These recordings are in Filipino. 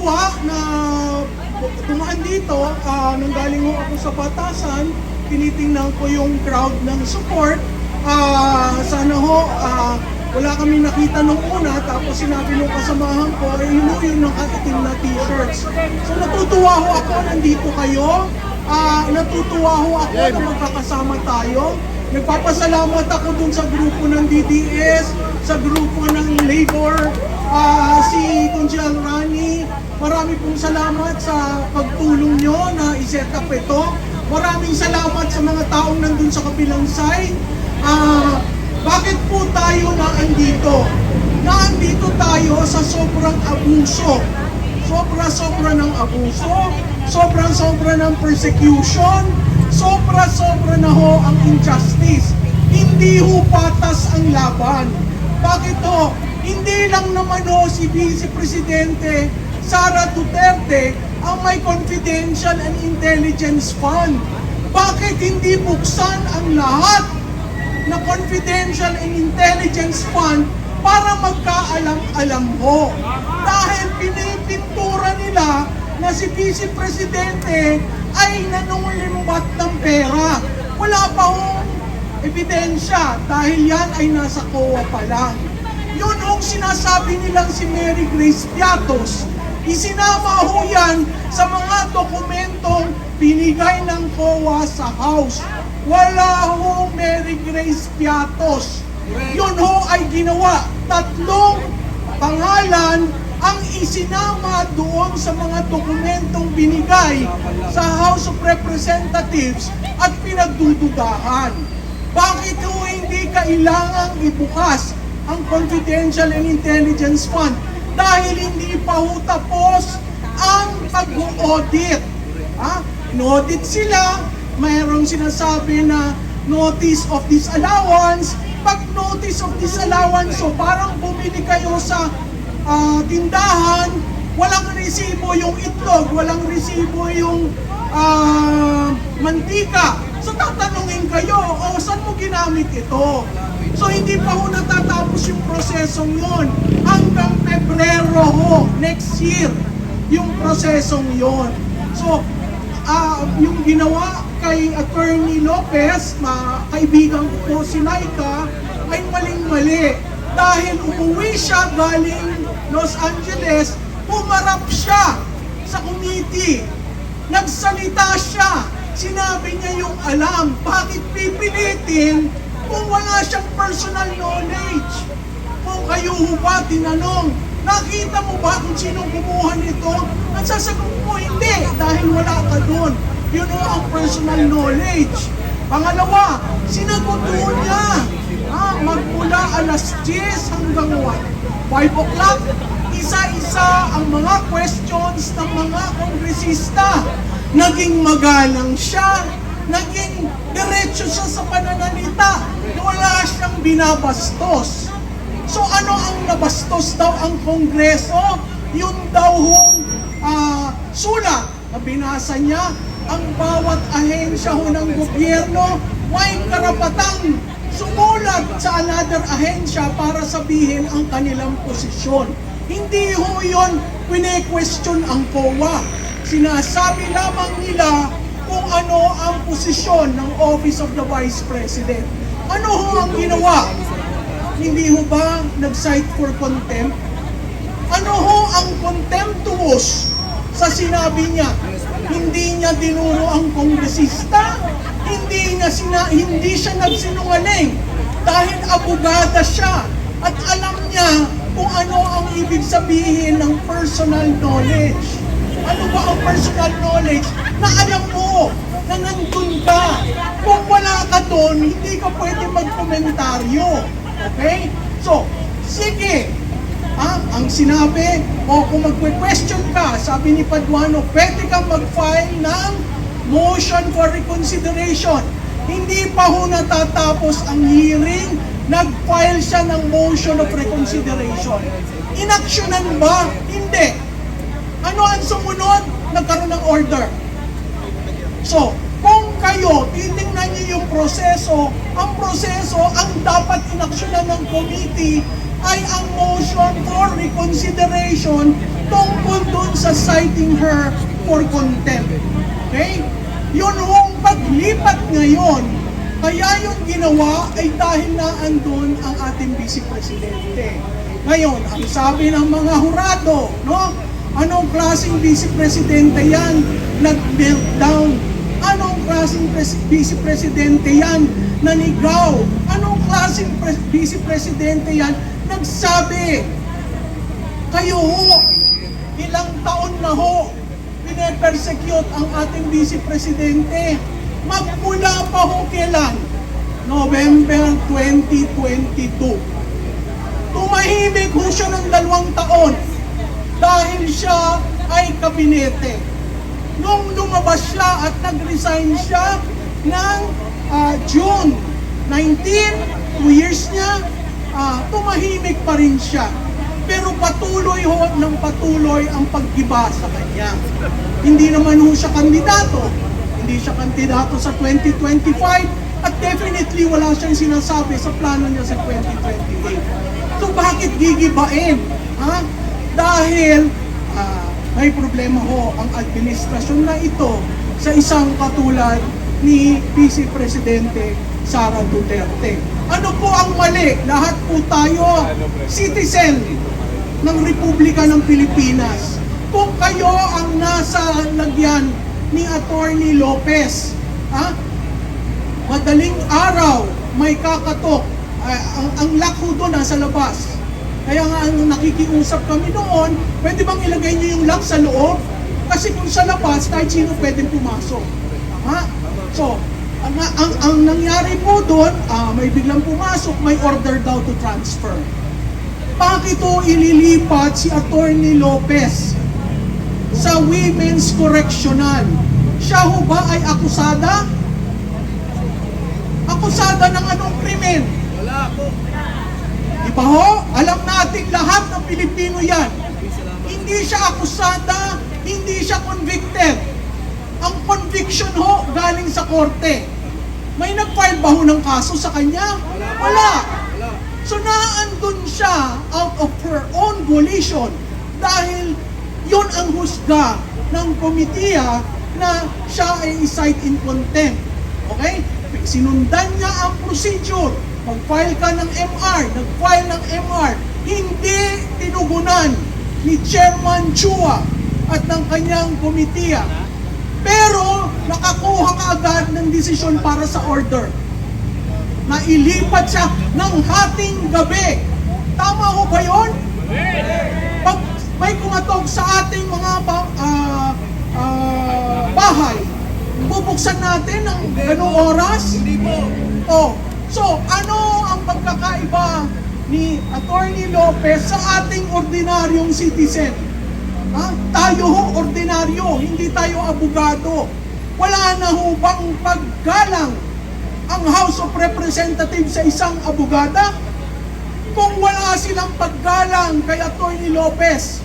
nakakatuwa na dumaan dito, nang galing ho ako sa Batasan, tinitingnan ko yung crowd ng support. Sana ho, wala kami nakita nung una, tapos sinabi nung kasamahan ko, yun ho yung nakaitim na t-shirts. So natutuwa ho ako, nandito kayo. Natutuwa ho ako na magkakasama tayo. Nagpapasalamat ako dun sa grupo ng DDS, sa grupo ng Labor, si Conchal Rani. Marami pong salamat sa pagtulong nyo na iset up ito. Maraming salamat sa mga taong nandun sa kabilang side. Bakit po tayo naandito? Naandito tayo sa sobrang abuso. Sobra-sobra ng abuso, sobra-sobra ng persecution, sobra-sobra na ho ang injustice. Hindi ho patas ang laban. Bakit ho? Hindi lang naman ho si Vice Presidente Sara Duterte ang may confidential and intelligence fund. Bakit hindi buksan ang lahat na confidential and intelligence fund para magkaalam-alam ho? Dahil pinipintura nila na si Vice Presidente ay nanungulimbat ng pera. Wala pa hong ebidensya dahil yan ay nasa COA pa lang. Yun hong sinasabi nilang si Mary Grace Piatos. Isinama ho yan sa mga dokumentong binigay ng COA sa House. Wala hong Mary Grace Piatos. Yun ho ay ginawa. 3 pangalan ang isinama doon sa mga dokumentong binigay sa House of Representatives at pinagdududahan. Bakit ho hindi kailangang ibukas ang Confidential and Intelligence Fund? Dahil hindi pa ho tapos ang pag-audit. In-audit sila, mayroong sinasabi na notice of disallowance. Pag notice of disallowance, so parang bumili kayo sa tindahan, walang resibo yung itlog, walang resibo yung mantika. So tatanungin kayo, saan mo ginamit ito? So hindi pa ho natatapos yung prosesong yun. Hanggang Pebrero ho, next year, yung prosesong yun. So, yung ginawa kay Attorney Lopez, kaibigan ko po si Laika, ay maling-mali. Dahil umuwi siya galing Los Angeles, pumarap siya sa committee. Nagsalita siya. Sinabi niya yung alam. Bakit pipilitin kung wala siyang personal knowledge? Kung kayo ba tinanong, nakita mo ba kung sinong kumuha nito? Ang sasagot mo, hindi, dahil wala ka doon. Yun o ang personal knowledge. Pangalawa, sinagot doon niya. Magmula alas 10 hanggang 5 o'clock, isa-isa ang mga questions ng mga kongresista. Naging magalang siya, naging diretso siya sa pananalita, wala siyang binabastos. So ano ang nabastos daw ang Kongreso? Yun daw hong sulat na binasa niya, ang bawat ahensya ho ng gobyerno may karapatang sumulat sa another ahensya para sabihin ang kanilang posisyon. Hindi ho yun pine-question ang COA. Sinasabi lamang nila kung ano ang posisyon ng Office of the Vice President. Ano ho ang ginawa? Hindi ho ba nag-cite for contempt? Ano ho ang contemptuous sa sinabi niya? Hindi niya dinuro ang kongresista, hindi siya nagsinungaling dahil abogada siya at alam niya kung ano ang ibig sabihin ng personal knowledge. Ano ba ang personal knowledge? Na alam mo na nandun ka. Kung wala ka doon, hindi ka pwede magkomentaryo. Okay? So, sige. Ang sinabi, kung magque-question ka, sabi ni Paduano, pwede kang mag-file ng motion for reconsideration. Hindi pa ho natatapos ang hearing, nag-file siya ng motion of reconsideration. Inaksyonan ba? Hindi. Ano ang sumunod? Nagkaroon ng order. So, kung kayo, titingnan niyo yung proseso, ang dapat inaksyonan ng committee ay ang motion for reconsideration tungkol dun sa sa citing her for contempt. Okay? Yun hong paglipat ngayon, kaya yung ginawa ay dahil na andun ang ating Vice Presidente. Ngayon, ang sabi ng mga hurado, no? Anong klaseng Vice Presidente yan? Nag-meltdown. Anong klaseng Vice Presidente yan? Nanigaw. Anong klaseng Vice Presidente yan? Nagsabi. Kayo ho, ilang taon na ho, pine-persecute ang ating Vice Presidente. Magmula pa ho kailan? November 2022. Tumahimik ho siya ng 2 taon dahil siya ay kabinete. Nung lumabas siya at nag-resign siya ng June 19, 2 years niya, tumahimik pa rin siya. Pero patuloy ho ng patuloy ang paggiba sa kanya. Hindi naman ho siya kandidato. Hindi siya kandidato sa 2025 at definitely wala siyang sinasabi sa plano niya sa 2028. So bakit gigibain? Ha? Dahil may problema ho ang administrasyon na ito sa isang katulad ni Vice Presidente Sara Duterte. Ano po ang mali? Lahat po tayo citizen ng Republika ng Pilipinas. Kung kayo ang nasa lagyan ni Attorney Lopez, madaling araw may kakatok, ang lock ho doon nasa labas. Kaya nga ang nakikiusap kami noon, pwede bang ilagay niyo yung lock sa loob? Kasi kung sa labas, kahit sino pwedeng pumasok. Tama? So, ang nangyari po doon, may biglang pumasok, may order daw to transfer. Bakit ito ililipat si Attorney Lopez sa Women's Correctional? Siya ho ba ay akusada? Akusada ng anong krimen? Wala po. Di ba ho? Alam natin lahat ng Pilipino yan. Hindi siya akusada, hindi siya convicted. Ang conviction ho galing sa korte. May nag-file ba ho ng kaso sa kanya? Wala. So naandun siya out of her own volition dahil yun ang husga ng komitiya na siya ay cite in contempt. Okay? Sinundan niya ang procedure. Mag-file ka ng MR, nag-file ng MR, hindi tinugunan ni Chairman Chua at ng kanyang komitiya. Pero nakakuha ka agad ng desisyon para sa order. Nailipat siya ng hating gabi. Tama ho ba yun? Pag may kumatok sa ating mga bahay, bubuksan natin ng ganong oras? Hindi po. Oh, so ano ang pagkakaiba ni Attorney Lopez sa ating ordinaryong citizen? Tayo ho ordinaryo, hindi tayo abogado. Wala na ho bang paggalang ang House of Representatives sa isang abogada? Kung wala silang paggalang kay Attorney Lopez,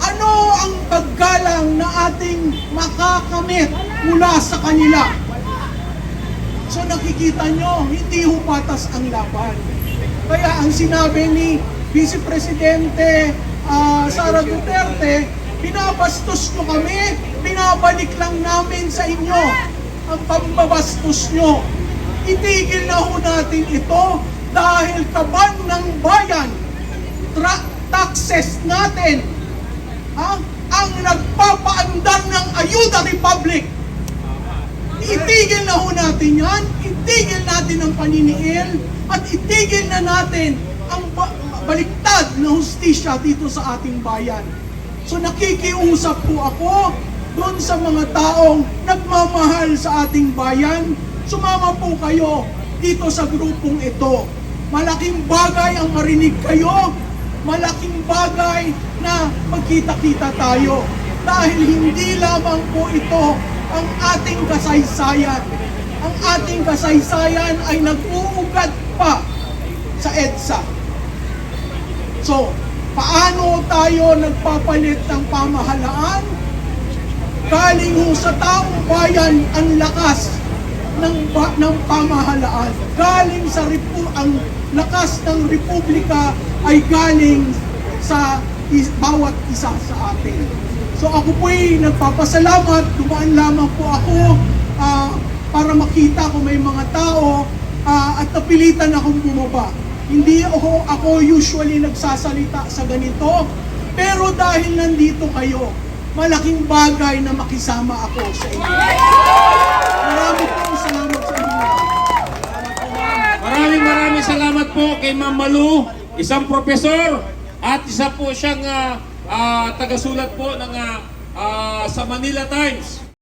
ano ang paggalang na ating makakamit mula sa kanila? So nakikita nyo, hindi ho patas ang laban. Kaya ang sinabi ni Vice Presidente Sara Duterte, binabastos nyo kami, binabalik lang namin sa inyo ang pambabastos nyo. Itigil na ho natin ito dahil kaban ng bayan, taxes natin, ang nagpapaandar ng Ayuda Republic. Itigil na ho natin yan, itigil natin ang paniniil, at itigil na natin ang baliktad na hustisya dito sa ating bayan. So nakikiusap po ako doon sa mga taong nagmamahal sa ating bayan, sumama po kayo dito sa grupong ito. Malaking bagay ang marinig kayo, malaking bagay na magkita-kita tayo. Dahil hindi lamang po ito ang ating kasaysayan. Ang ating kasaysayan ay nag-uugat pa sa EDSA. So, paano tayo nagpapalit ng pamahalaan? Galing ho sa taong bayan ang lakas ng pamahalaan. Galing sa ang lakas ng republika ay galing sa bawat isa sa atin. So ako po'y nagpapasalamat, dumaan lamang po ako para makita ko may mga tao at napilitan akong bumaba. Hindi ako usually nagsasalita sa ganito, pero dahil nandito kayo, malaking bagay na makisama ako sa inyo. Maraming salamat sa inyo. Maraming salamat po kay Ma'am Malu, isang profesor at isa po siyang tagasulat po ng sa Manila Times.